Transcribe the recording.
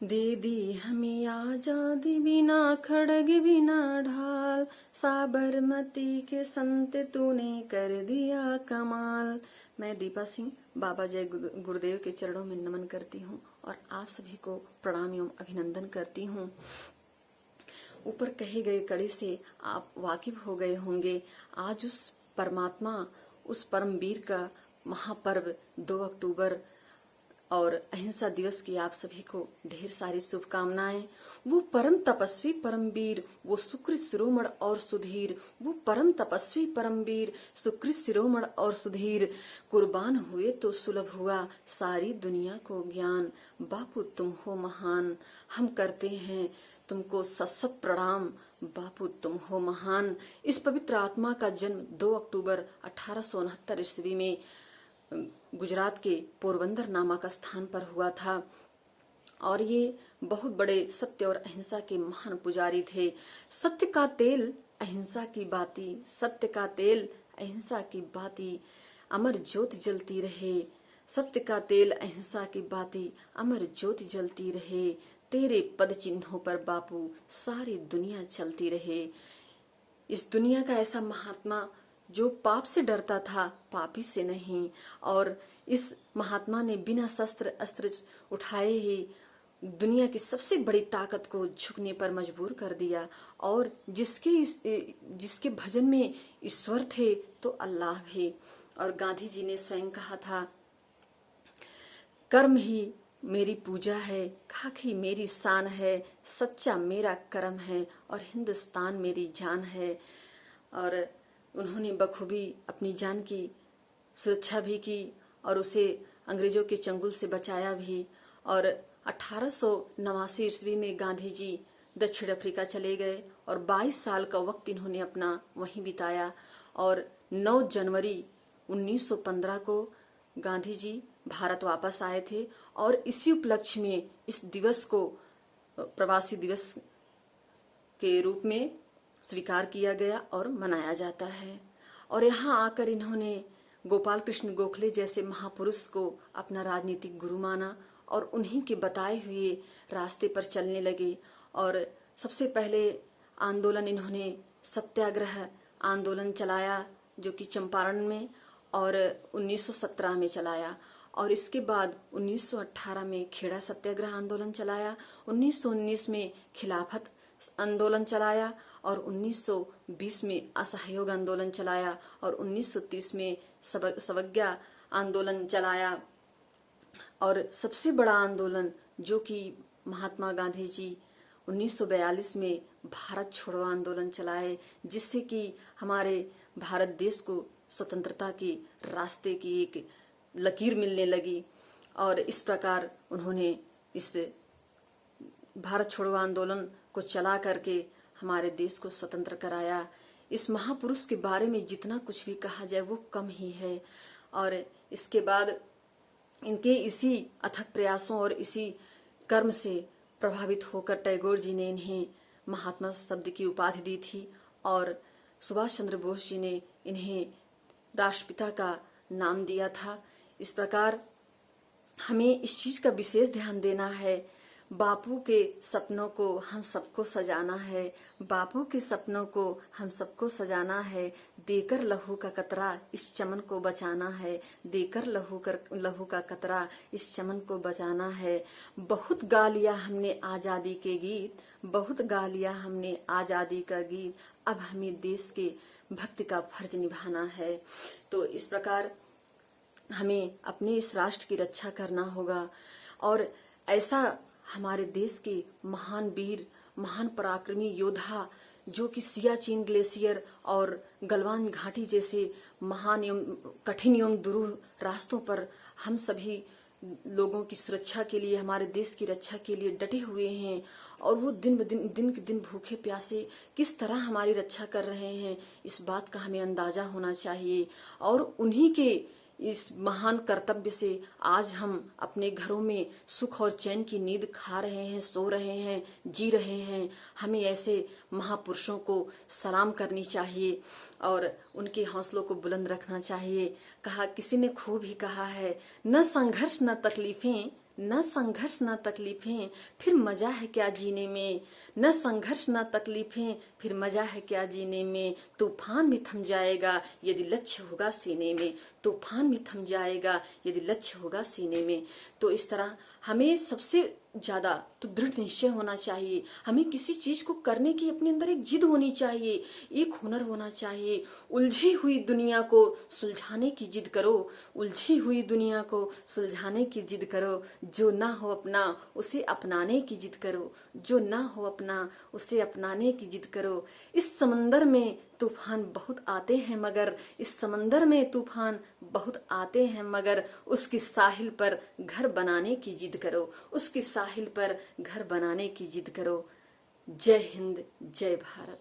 दे दी हमें आजादी बिना खड़ग बिना ढाल, साबरमती के संत तूने कर दिया कमाल। मैं दीपा सिंह बाबा जय गुरुदेव के चरणों में नमन करती हूँ और आप सभी को प्रणाम एवं अभिनंदन करती हूँ। ऊपर कहे गए कड़ी से आप वाकिफ हो गए होंगे। आज उस परमात्मा, उस परमवीर का महापर्व 2 अक्टूबर और अहिंसा दिवस की आप सभी को ढेर सारी शुभकामनाएं। वो परम तपस्वी परमवीर, वो सुकृत शिरोमण और सुधीर, वो परम तपस्वी परमवीर, सुकृत शिरोमण और सुधीर, कुर्बान हुए तो सुलभ हुआ सारी दुनिया को ज्ञान। बापू तुम हो महान, हम करते हैं तुमको सत सत प्रणाम, बापू तुम हो महान। इस पवित्र आत्मा का जन्म 2 अक्टूबर 1869 ईस्वी में गुजरात के पोरबंदर नामक स्थान पर हुआ था और ये बहुत बड़े सत्य और अहिंसा के महान पुजारी थे। सत्य का तेल अहिंसा की बाती, सत्य का तेल अहिंसा की बाती, अमर ज्योति जलती रहे। सत्य का तेल अहिंसा की बाती, अमर ज्योति जलती रहे। तेरे पद चिन्हों पर बापू सारी दुनिया चलती रहे। इस दुनिया का ऐसा महात्मा जो पाप से डरता था, पापी से नहीं। और इस महात्मा ने बिना शस्त्र अस्त्र उठाए ही दुनिया की सबसे बड़ी ताकत को झुकने पर मजबूर कर दिया। और जिसके भजन में ईश्वर थे तो अल्लाह भी। और गांधी जी ने स्वयं कहा था, कर्म ही मेरी पूजा है, खाक ही मेरी शान है, सच्चा मेरा कर्म है और हिंदुस्तान मेरी जान है। और उन्होंने बखूबी अपनी जान की सुरक्षा भी की और उसे अंग्रेजों के चंगुल से बचाया भी। और 1889 ईस्वी में गांधी जी दक्षिण अफ्रीका चले गए और 22 साल का वक्त इन्होंने अपना वहीं बिताया। और 9 जनवरी 1915 को गांधी जी भारत वापस आए थे और इसी उपलक्ष्य में इस दिवस को प्रवासी दिवस के रूप में स्वीकार किया गया और मनाया जाता है। और यहाँ आकर इन्होंने गोपाल कृष्ण गोखले जैसे महापुरुष को अपना राजनीतिक गुरु माना और उन्हीं के बताए हुए रास्ते पर चलने लगे। और सबसे पहले आंदोलन इन्होंने सत्याग्रह आंदोलन चलाया जो कि चंपारण में और 1917 में चलाया। और इसके बाद 1918 में खेड़ा सत्याग्रह आंदोलन चलाया, 1919 में खिलाफत आंदोलन चलाया और 1920 में असहयोग आंदोलन चलाया और 1930 में सवज्ञा आंदोलन चलाया। और सबसे बड़ा आंदोलन जो कि महात्मा गांधी जी 1942 में भारत छोड़ो आंदोलन चलाए, जिससे कि हमारे भारत देश को स्वतंत्रता के रास्ते की एक लकीर मिलने लगी। और इस प्रकार उन्होंने इस भारत छोड़ो आंदोलन को चला करके हमारे देश को स्वतंत्र कराया। इस महापुरुष के बारे में जितना कुछ भी कहा जाए वो कम ही है। और इसके बाद इनके इसी अथक प्रयासों और इसी कर्म से प्रभावित होकर टैगोर जी ने इन्हें महात्मा शब्द की उपाधि दी थी और सुभाष चंद्र बोस जी ने इन्हें राष्ट्रपिता का नाम दिया था। इस प्रकार हमें इस चीज का विशेष ध्यान देना है, बापू के सपनों को हम सबको सजाना है, बापू के सपनों को हम सबको सजाना है। देकर लहू का कतरा इस चमन को बचाना है, देकर लहू का कतरा इस चमन को बचाना है। बहुत गा लिया हमने आजादी के गीत, बहुत गा लिया हमने आजादी का गीत, अब हमें देश के भक्ति का फर्ज निभाना है। तो इस प्रकार हमें अपने इस राष्ट्र की रक्षा करना होगा। और ऐसा हमारे देश के महान वीर, महान पराक्रमी योद्धा जो कि सियाचिन ग्लेशियर और गलवान घाटी जैसे महान एवं कठिन एवं दुरूह रास्तों पर हम सभी लोगों की सुरक्षा के लिए, हमारे देश की रक्षा के लिए डटे हुए हैं। और वो दिन के दिन भूखे प्यासे किस तरह हमारी रक्षा कर रहे हैं, इस बात का हमें अंदाजा होना चाहिए। और उन्हीं के इस महान कर्तव्य से आज हम अपने घरों में सुख और चैन की नींद खा रहे हैं, सो रहे हैं, जी रहे हैं। हमें ऐसे महापुरुषों को सलाम करनी चाहिए और उनके हौसलों को बुलंद रखना चाहिए। किसी ने खूब ही कहा है, न संघर्ष न तकलीफें न संघर्ष न तकलीफें, फिर मजा है क्या जीने में। न संघर्ष न तकलीफें, फिर मजा है क्या जीने में। तूफान भी थम जाएगा यदि लक्ष्य होगा सीने में। तूफान भी थम जाएगा यदि लक्ष्य होगा सीने में। तो इस तरह हमें सबसे ज्यादा तो दृढ़ निश्चय होना चाहिए। हमें किसी चीज को करने की अपने अंदर एक जिद होनी चाहिए, एक हुनर होना चाहिए। उलझी हुई दुनिया को सुलझाने की जिद करो, उलझी हुई दुनिया को सुलझाने की जिद करो। जो ना हो अपना उसे अपनाने की जिद करो, जो ना हो अपना उसे अपनाने की जिद करो। इस समंदर में तूफान बहुत आते हैं मगर, इस समंदर में तूफान बहुत आते हैं मगर, उसकी साहिल पर घर बनाने की जिद करो, उसकी साहिल पर घर बनाने की जिद करो। जय हिंद, जय भारत।